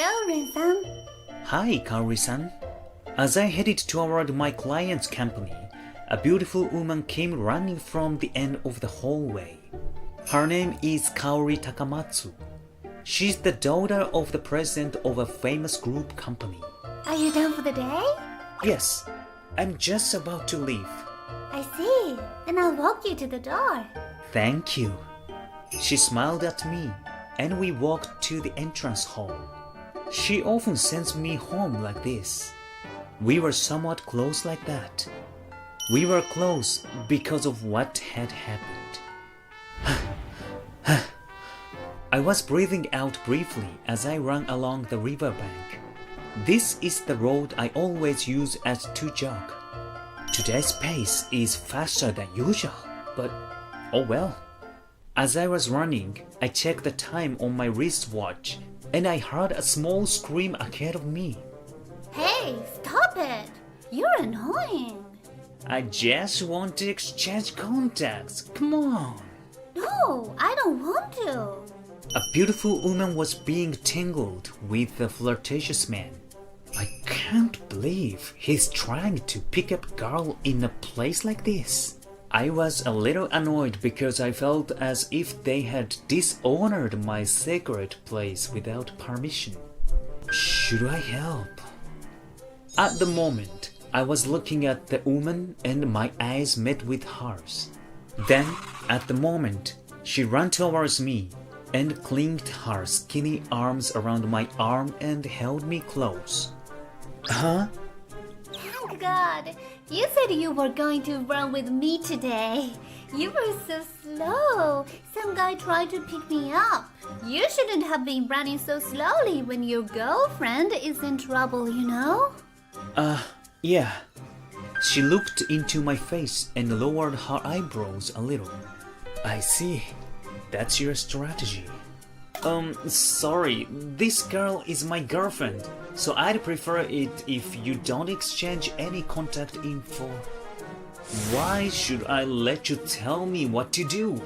Hello, Ren-san. Hi, Kaori-san. As I headed toward my client's company, a beautiful woman came running from the end of the hallway. Her name is Kaori Takamatsu. She's the daughter of the president of a famous group company. Are you done for the day? Yes, I'm just about to leave. I see. Then I'll walk you to the door. Thank you. She smiled at me, and we walked to the entrance hall. She often sends me home like this. We were somewhat close like that. We were close because of what had happened. I was breathing out briefly as I ran along the riverbank. This is the road I always use as to jog. Today's pace is faster than usual, but oh well. As I was running, I checked the time on my wristwatch, and I heard a small scream ahead of me. Hey, stop it! You're annoying. I just want to exchange contacts. Come on. No, I don't want to. A beautiful woman was being tangled with a flirtatious man. I can't believe he's trying to pick up a girl in a place like this. I was a little annoyed because I felt as if they had dishonored my sacred place without permission. Should I help? At the moment, I was looking at the woman and my eyes met with hers. Then, at the moment, she ran towards me and clinked her skinny arms around my arm and held me close. Huh? Thank God. You said you were going to run with me today. You were so slow. Some guy tried to pick me up. You shouldn't have been running so slowly when your girlfriend is in trouble, you know? Yeah. She looked into my face and lowered her eyebrows a little. I see. That's your strategy. Sorry, this girl is my girlfriend, so I'd prefer it if you don't exchange any contact info. Why should I let you tell me what to do?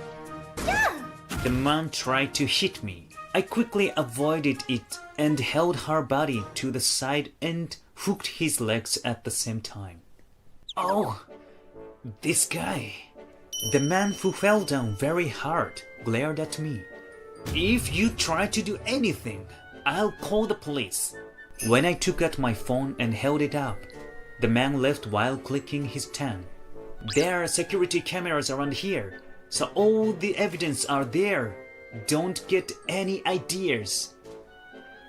Yeah. The man tried to hit me. I quickly avoided it and held her body to the side and hooked his legs at the same time. Oh, this guy. The man who fell down very hard glared at me. If you try to do anything, I'll call the police. When I took out my phone and held it up, the man left while clicking his tongue. There are security cameras around here, so all the evidence are there. Don't get any ideas.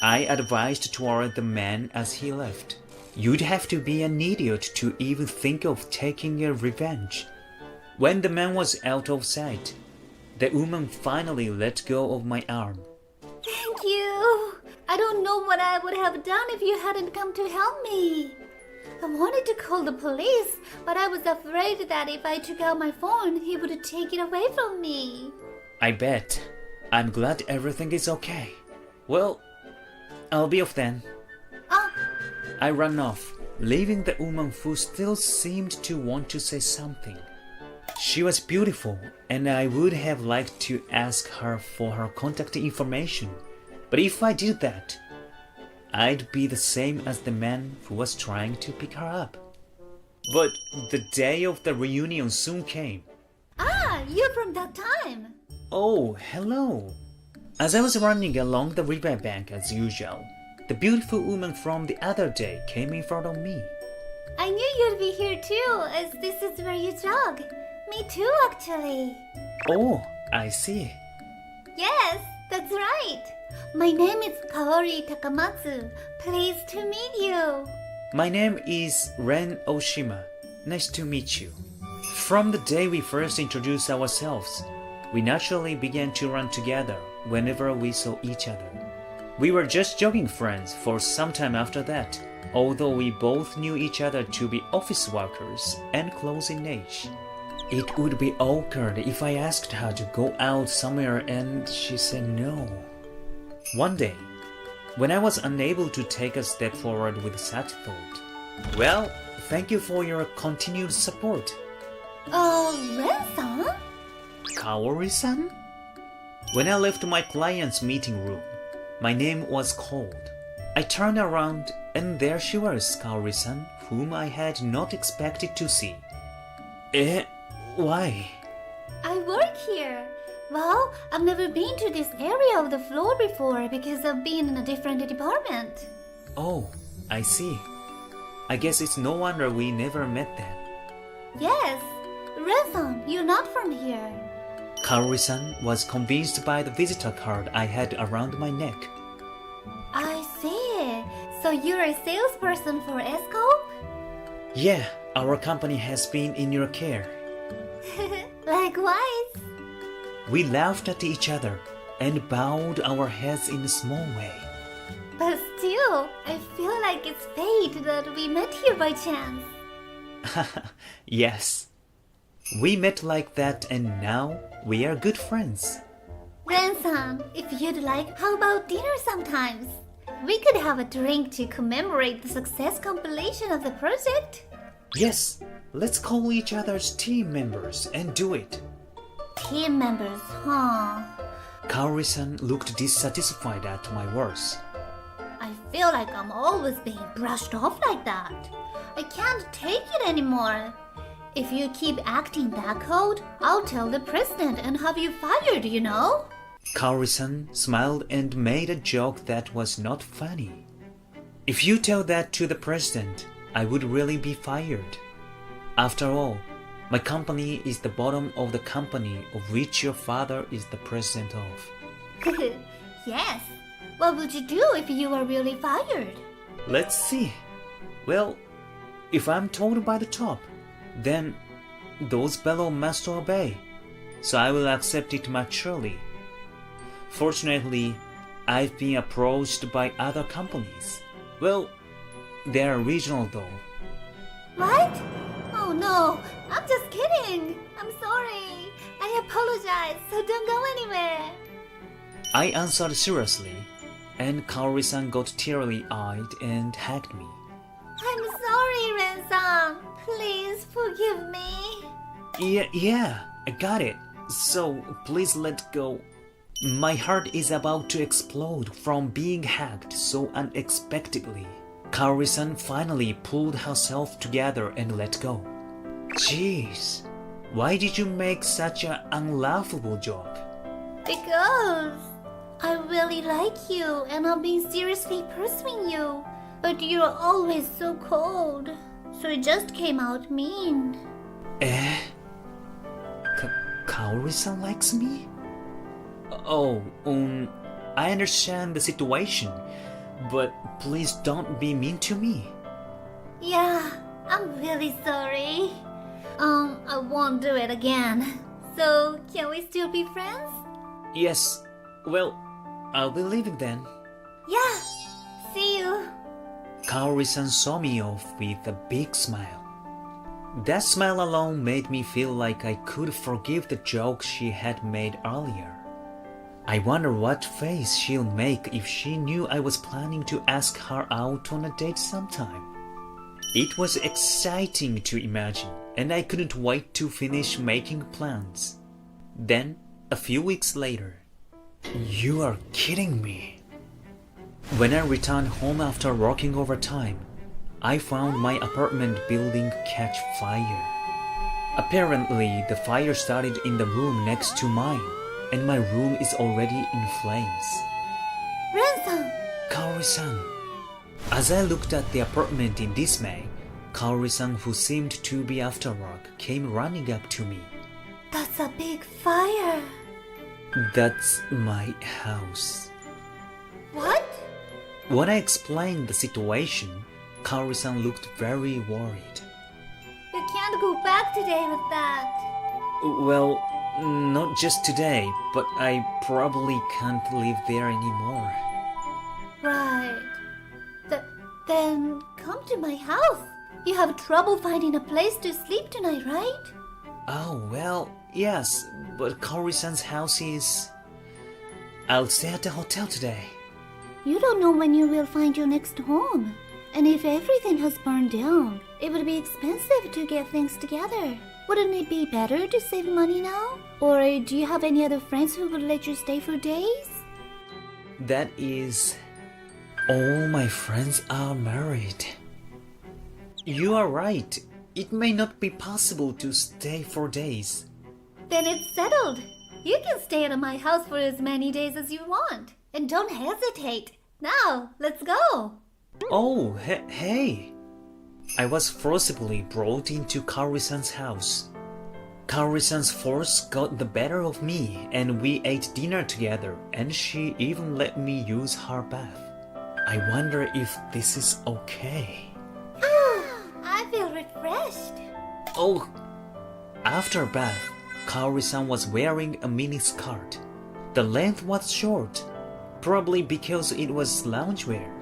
I advised toward the man as he left. You'd have to be an idiot to even think of taking a revenge. When the man was out of sight, the woman finally let go of my arm. Thank you. I don't know what I would have done if you hadn't come to help me. I wanted to call the police, but I was afraid that if I took out my phone, he would take it away from me. I bet. I'm glad everything is okay. Well, I'll be off then. I ran off, leaving the woman who still seemed to want to say something. She was beautiful, and I would have liked to ask her for her contact information. But if I did that, I'd be the same as the man who was trying to pick her up. But the day of the reunion soon came. You're from that time. Oh, hello. As I was running along the riverbank as usual, the beautiful woman from the other day came in front of me. I knew you'd be here too, as this is where you jog. Me too, actually. Oh, I see. Yes, that's right. My name is Kaori Takamatsu. Pleased to meet you. My name is Ren Oshima. Nice to meet you. From the day we first introduced ourselves, we naturally began to run together whenever we saw each other. We were just jogging friends for some time after that, although we both knew each other to be office workers and close in age. It would be awkward if I asked her to go out somewhere and she said no. One day, when I was unable to take a step forward with such thought, well, thank you for your continued support. Ren-san? Kaori-san? When I left my client's meeting room, my name was called. I turned around and there she was, Kaori-san, whom I had not expected to see. Why? I work here. Well, I've never been to this area of the floor before because I've been in a different department. Oh, I see. I guess it's no wonder we never met then. Yes, Ren-san, you're not from here. Kaori-san was convinced by the visitor card I had around my neck. I see. So you're a salesperson for Escope? Yeah, our company has been in your care. Likewise. We laughed at each other and bowed our heads in a small way. But still, I feel like it's fate that we met here by chance. Yes. We met like that and now we are good friends. Ren-san, if you'd like, how about dinner sometimes? We could have a drink to commemorate the success compilation of the project. Yes, let's call each other's team members and do it. Team members, huh? Kaori-san looked dissatisfied at my words. I feel like I'm always being brushed off like that. I can't take it anymore. If you keep acting that cold, I'll tell the president and have you fired, you know? Kaori-san smiled and made a joke that was not funny. If you tell that to the president, I would really be fired. After all, my company is the bottom of the company of which your father is the president of. Yes. What would you do if you were really fired? Let's see. Well, if I'm told by the top, then those below must obey. So I will accept it maturely. Fortunately, I've been approached by other companies. Well, they're regional though. What? Oh no, I'm just kidding. I'm sorry. I apologize, so don't go anywhere. I answered seriously, and Kaori-san got teary-eyed and hugged me. I'm sorry, Ren-san. Please forgive me. Yeah, I got it. So please let go. My heart is about to explode from being hacked so unexpectedly. Kaori-san finally pulled herself together and let go. Jeez, why did you make such an unlaughable joke? Because I really like you and I've been seriously pursuing you. But you're always so cold. So it just came out mean. Kaori-san likes me? Oh, I understand the situation, but please don't be mean to me. Yeah, I'm really sorry. I won't do it again. So, can we still be friends? Yes, well, I'll be leaving then. Yeah, see you. Kaori-san saw me off with a big smile. That smile alone made me feel like I could forgive the joke she had made earlier. I wonder what face she'll make if she knew I was planning to ask her out on a date sometime. It was exciting to imagine, and I couldn't wait to finish making plans. Then, a few weeks later, you are kidding me. When I returned home after working overtime, I found my apartment building catch fire. Apparently, the fire started in the room next to mine, and my room is already in flames. Ren-san! Kaori-san. As I looked at the apartment in dismay, Kaori-san, who seemed to be after work, came running up to me. That's a big fire. That's my house. What? When I explained the situation, Kaori-san looked very worried. You can't go back today with that. Well, not just today, but I probably can't live there anymore. Right. Then come to my house. You have trouble finding a place to sleep tonight, right? Oh, well, yes, but Kaori-san's house is... I'll stay at the hotel today. You don't know when you will find your next home. And if everything has burned down, it would be expensive to get things together. Wouldn't it be better to save money now? Or do you have any other friends who would let you stay for days? That is... All my friends are married. You are right. It may not be possible to stay for days. Then it's settled. You can stay at my house for as many days as you want. And don't hesitate. Now, let's go. Oh, hey. I was forcibly brought into Kaori-san's house. Kaori-san's force got the better of me and we ate dinner together and she even let me use her bath. I wonder if this is okay. I feel refreshed. Oh, after bath, Kaori-san was wearing a mini skirt. The length was short, probably because it was loungewear.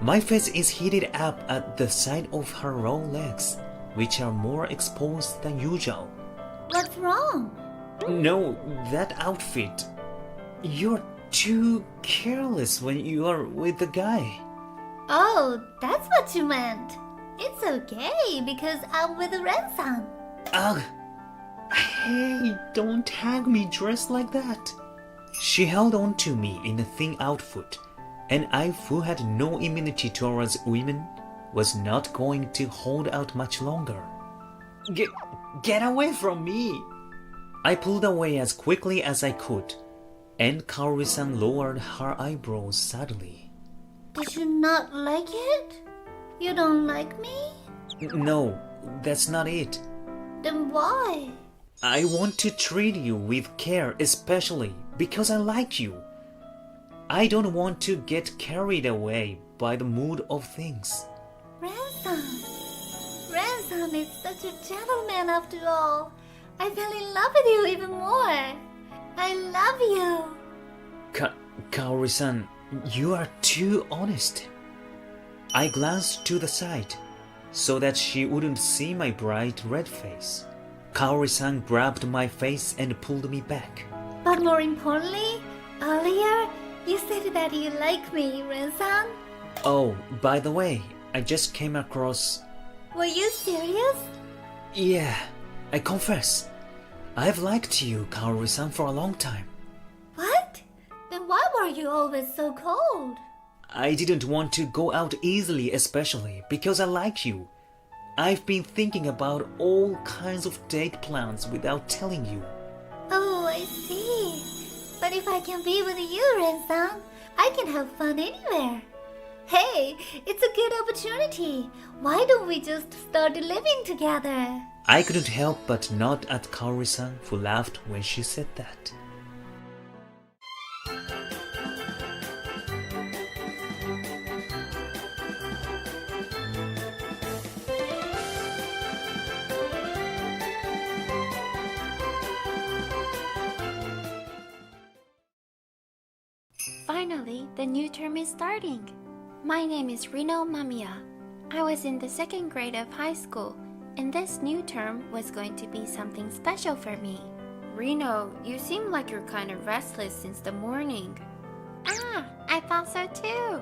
My face is heated up at the side of her long legs, which are more exposed than usual. What's wrong? No, that outfit. You're too careless when you are with the guy. Oh, that's what you meant. It's okay because I'm with Ren-san. Ugh. Hey, don't tag me dressed like that. She held on to me in a thin outfit, and I, who had no immunity towards women, was not going to hold out much longer. Get away from me! I pulled away as quickly as I could, and Kaori-san lowered her eyebrows sadly. Did you not like it? You don't like me? No, that's not it. Then why? I want to treat you with care, especially because I like you. I don't want to get carried away by the mood of things. Ren-san. Ren-san is such a gentleman after all. I fell in love with you even more. I love you. Kaori-san, you are too honest. I glanced to the side so that she wouldn't see my bright red face. Kaori-san grabbed my face and pulled me back. But more importantly, earlier you said that you like me, Ren-san. Oh, by the way, I just came across... Were you serious? Yeah, I confess. I've liked you, Kaori-san, for a long time. What? Then why were you always so cold? I didn't want to go out easily, especially because I like you. I've been thinking about all kinds of date plans without telling you. Oh, I see. But if I can be with you, Ren-san, I can have fun anywhere. Hey, it's a good opportunity. Why don't we just start living together? I couldn't help but nod at Kaori-san, who laughed when she said that. Finally, the new term is starting. My name is Rino Mamiya. I was in the second grade of high school, and this new term was going to be something special for me. Rino, you seem like you're kind of restless since the morning. Ah, I thought so too.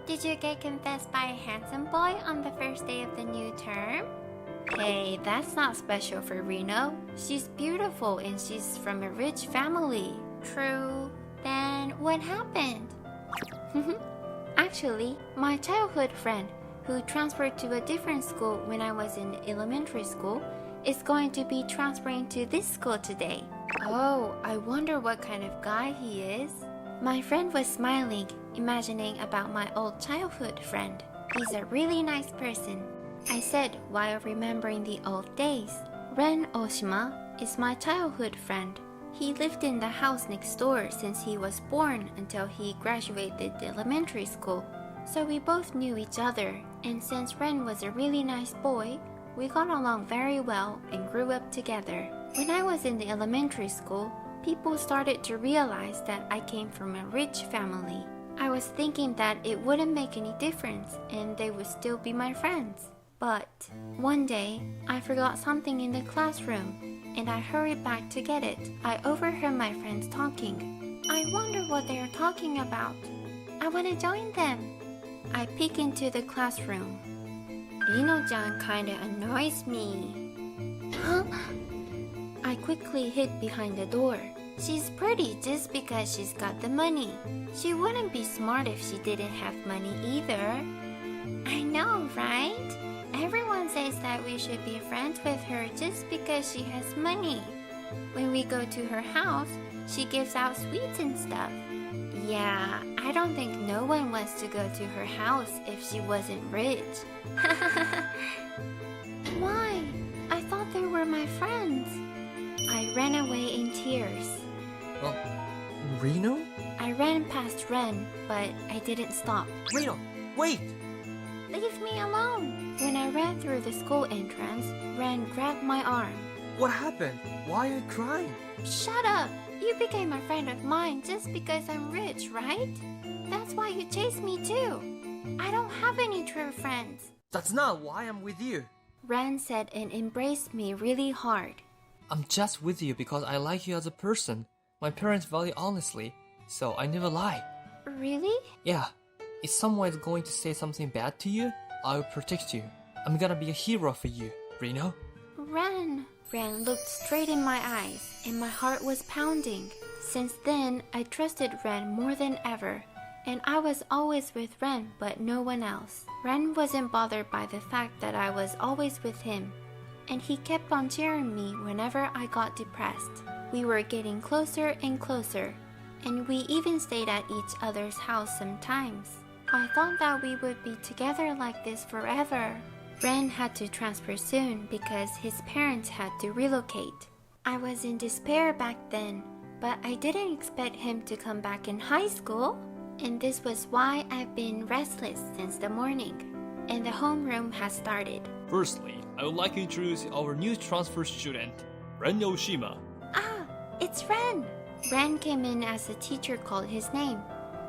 Did you get confessed by a handsome boy on the first day of the new term? Hey, that's not special for Rino. She's beautiful and she's from a rich family. True. Then what happened? Actually, my childhood friend, who transferred to a different school when I was in elementary school, is going to be transferring to this school today. Oh, I wonder what kind of guy he is. My friend was smiling, imagining about my old childhood friend. He's a really nice person. I said while remembering the old days. Ren Oshima is my childhood friend. He lived in the house next door since he was born until he graduated elementary school. So we both knew each other, and since Ren was a really nice boy, we got along very well and grew up together. When I was in the elementary school, people started to realize that I came from a rich family. I was thinking that it wouldn't make any difference and they would still be my friends. But one day, I forgot something in the classroom and I hurried back to get it. I overheard my friends talking. I wonder what they are talking about. I want to join them. I peek into the classroom. Rino-chan kinda annoys me. Huh? I quickly hid behind the door. She's pretty just because she's got the money. She wouldn't be smart if she didn't have money either. I know, right? Everyone says that we should be friends with her just because she has money. When we go to her house, she gives out sweets and stuff. Yeah, I don't think no one wants to go to her house if she wasn't rich. Why? I thought they were my friends. I ran away in tears. Oh, Reno? I ran past Ren, but I didn't stop. Reno, wait! Leave me alone! When I ran through the school entrance, Ren grabbed my arm. What happened? Why are you crying? Shut up! You became a friend of mine just because I'm rich, right? That's why you chased me too. I don't have any true friends. That's not why I'm with you. Ren said and embraced me really hard. I'm just with you because I like you as a person. My parents value honesty, so I never lie. Really? Yeah, if someone is going to say something bad to you, I will protect you. I'm gonna be a hero for you, Reno. Ren. Ren looked straight in my eyes, and my heart was pounding. Since then, I trusted Ren more than ever, and I was always with Ren but no one else. Ren wasn't bothered by the fact that I was always with him, and he kept on cheering me whenever I got depressed. We were getting closer and closer, and we even stayed at each other's house sometimes. I thought that we would be together like this forever. Ren had to transfer soon because his parents had to relocate. I was in despair back then, but I didn't expect him to come back in high school. And this was why I've been restless since the morning. And the homeroom has started. Firstly, I would like to introduce our new transfer student, Ren Oshima. Ah, it's Ren! Ren came in as the teacher called his name.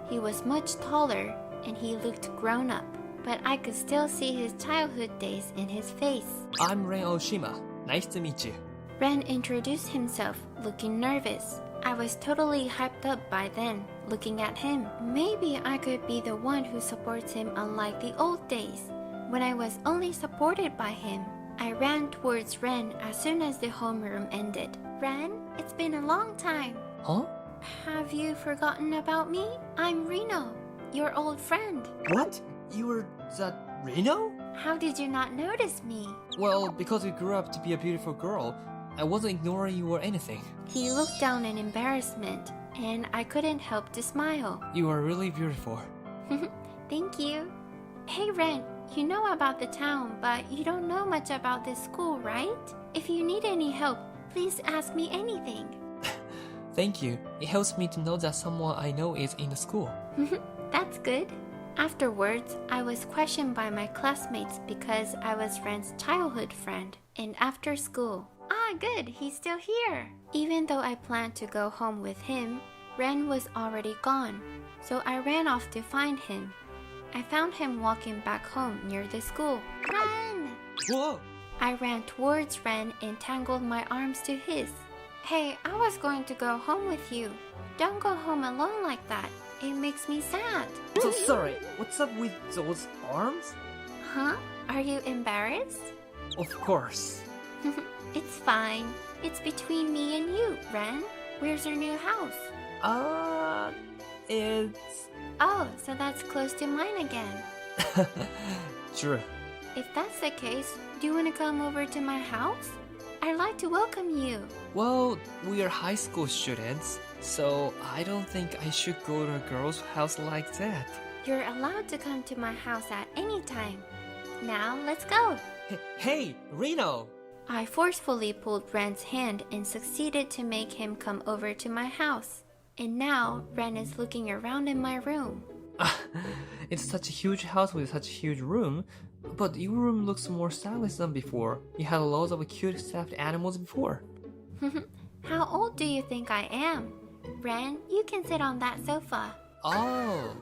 He was much taller and he looked grown up, but I could still see his childhood days in his face. I'm Ren Oshima. Nice to meet you. Ren introduced himself, looking nervous. I was totally hyped up by then, looking at him. Maybe I could be the one who supports him unlike the old days, when I was only supported by him. I ran towards Ren as soon as the homeroom ended. Ren, it's been a long time. Huh? Have you forgotten about me? I'm Reno, your old friend. What? You were that Reno? How did you not notice me? Well, because you grew up to be a beautiful girl, I wasn't ignoring you or anything. He looked down in embarrassment, and I couldn't help to smile. You are really beautiful. Thank you. Hey Ren, you know about the town, but you don't know much about this school, right? If you need any help, please ask me anything. Thank you. It helps me to know that someone I know is in the school. That's good. Afterwards, I was questioned by my classmates because I was Ren's childhood friend. And after school, good, he's still here. Even though I planned to go home with him, Ren was already gone. So I ran off to find him. I found him walking back home near the school. Ren! Whoa! I ran towards Ren and tangled my arms to his. Hey, I was going to go home with you. Don't go home alone like that. It makes me sad. So sorry, what's up with those arms? Huh? Are you embarrassed? Of course. It's fine. It's between me and you, Ren. Where's your new house? It's... Oh, so that's close to mine again. True. If that's the case, do you want to come over to my house? I'd like to welcome you. Well, we are high school students, so I don't think I should go to a girl's house like that. You're allowed to come to my house at any time. Now, let's go. Hey, Reno! I forcefully pulled Ren's hand and succeeded to make him come over to my house. And now, Ren is looking around in my room. It's such a huge house with such a huge room, but your room looks more stylish than before. You had loads of cute stuffed animals before. How old do you think I am? Ren, you can sit on that sofa. Oh.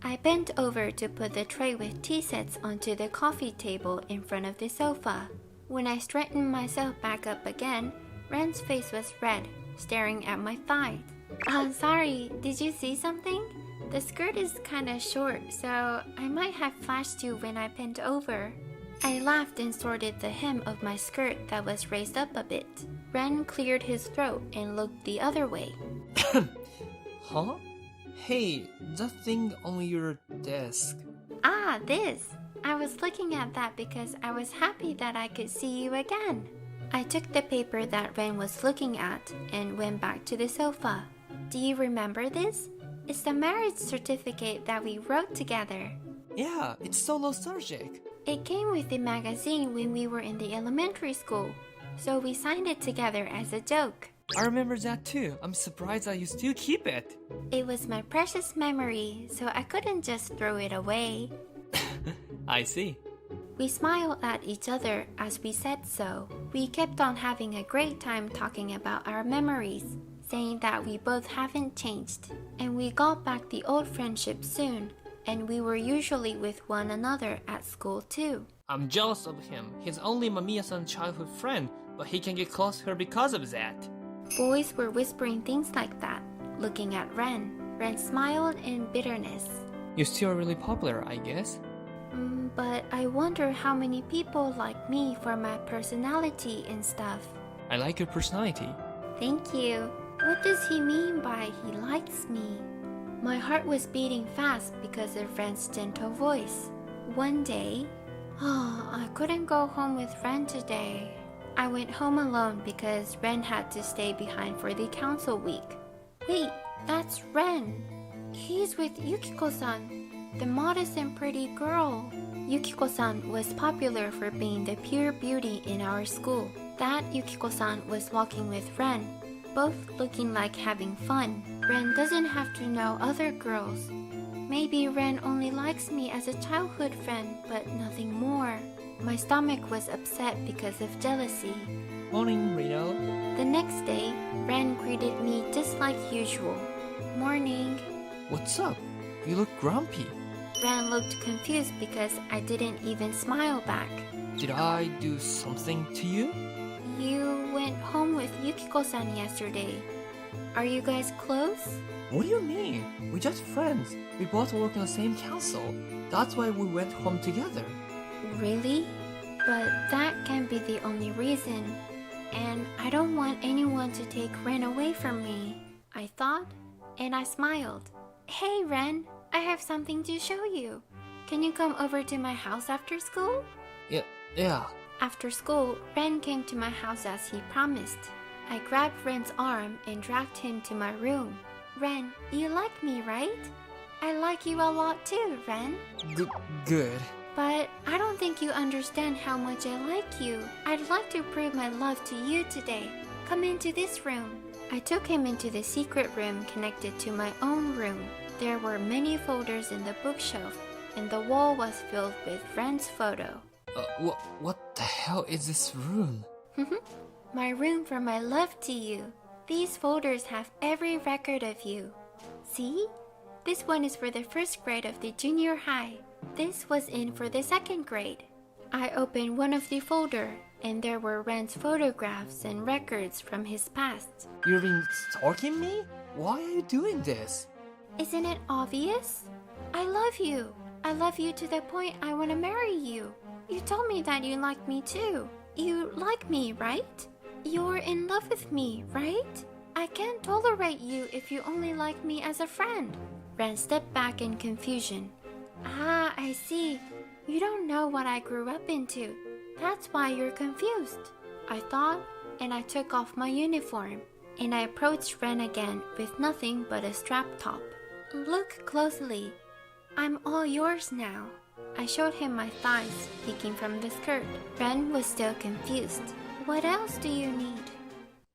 I bent over to put the tray with tea sets onto the coffee table in front of the sofa. When I straightened myself back up again, Ren's face was red, staring at my thighs. Sorry, did you see something? The skirt is kinda short, so I might have flashed you when I bent over. I laughed and sorted the hem of my skirt that was raised up a bit. Ren cleared his throat and looked the other way. Huh? Hey, that thing on your desk. Ah, this! I was looking at that because I was happy that I could see you again. I took the paper that Ren was looking at and went back to the sofa. Do you remember this? It's the marriage certificate that we wrote together. Yeah, it's so nostalgic. It came with the magazine when we were in the elementary school, so we signed it together as a joke. I remember that too. I'm surprised that you still keep it. It was my precious memory, so I couldn't just throw it away. I see. We smiled at each other as we said so. We kept on having a great time talking about our memories, saying that we both haven't changed, and we got back the old friendship soon, and we were usually with one another at school too. I'm jealous of him. He's only Mamiya-san's childhood friend, but he can get close to her because of that. Boys were whispering things like that, looking at Ren. Ren smiled in bitterness. You're still really popular, I guess. But I wonder how many people like me for my personality and stuff. I like your personality. Thank you. What does he mean by he likes me? My heart was beating fast because of Ren's gentle voice. One day, I couldn't go home with Ren today. I went home alone because Ren had to stay behind for the council week. Wait, that's Ren. He's with Yukiko-san, the modest and pretty girl. Yukiko-san was popular for being the pure beauty in our school. That Yukiko-san was walking with Ren, both looking like having fun. Ren doesn't have to know other girls. Maybe Ren only likes me as a childhood friend, but nothing more. My stomach was upset because of jealousy. Morning, Rito. The next day, Ren greeted me just like usual. Morning. What's up? You look grumpy. Ren looked confused because I didn't even smile back. Did I do something to you? You went home with Yukiko-san yesterday. Are you guys close? What do you mean? We're just friends. We both work in the same council. That's why we went home together. Really? But that can't be the only reason. And I don't want anyone to take Ren away from me, I thought, and I smiled. Hey Ren, I have something to show you. Can you come over to my house after school? Yeah. After school, Ren came to my house as he promised. I grabbed Ren's arm and dragged him to my room. Ren, you like me, right? I like you a lot too, Ren. Good. But I don't think you understand how much I like you. I'd like to prove my love to you today. Come into this room. I took him into the secret room connected to my own room. There were many folders in the bookshelf, and the wall was filled with Ren's photo. What the hell is this room? My room for my love to you. These folders have every record of you. See? This one is for the first grade of the junior high. This was in for the second grade. I opened one of the folder, and there were Ren's photographs and records from his past. You've been stalking me? Why are you doing this? Isn't it obvious? I love you. I love you to the point I want to marry you. You told me that you like me too. You like me, right? You're in love with me, right? I can't tolerate you if you only like me as a friend. Ren stepped back in confusion. Ah, I see. You don't know what I grew up into. That's why you're confused, I thought, and I took off my uniform, and I approached Ren again with nothing but a strap top. Look closely. I'm all yours now. I showed him my thighs peeking from the skirt. Ren was still confused. What else do you need?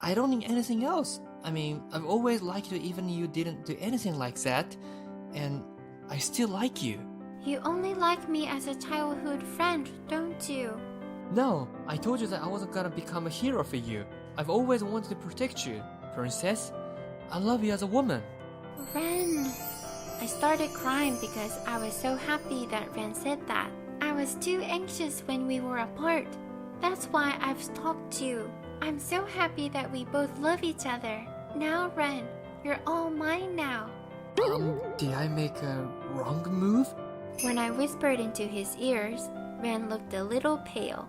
I don't need anything else. I mean, I've always liked you even you didn't do anything like that. And I still like you. You only like me as a childhood friend, don't you? No, I told you that I wasn't gonna become a hero for you. I've always wanted to protect you. Princess, I love you as a woman. Ren. I started crying because I was so happy that Ren said that. I was too anxious when we were apart. That's why I've stalked you. I'm so happy that we both love each other. Now, Ren, you're all mine now. Did I make a wrong move? When I whispered into his ears, Ren looked a little pale.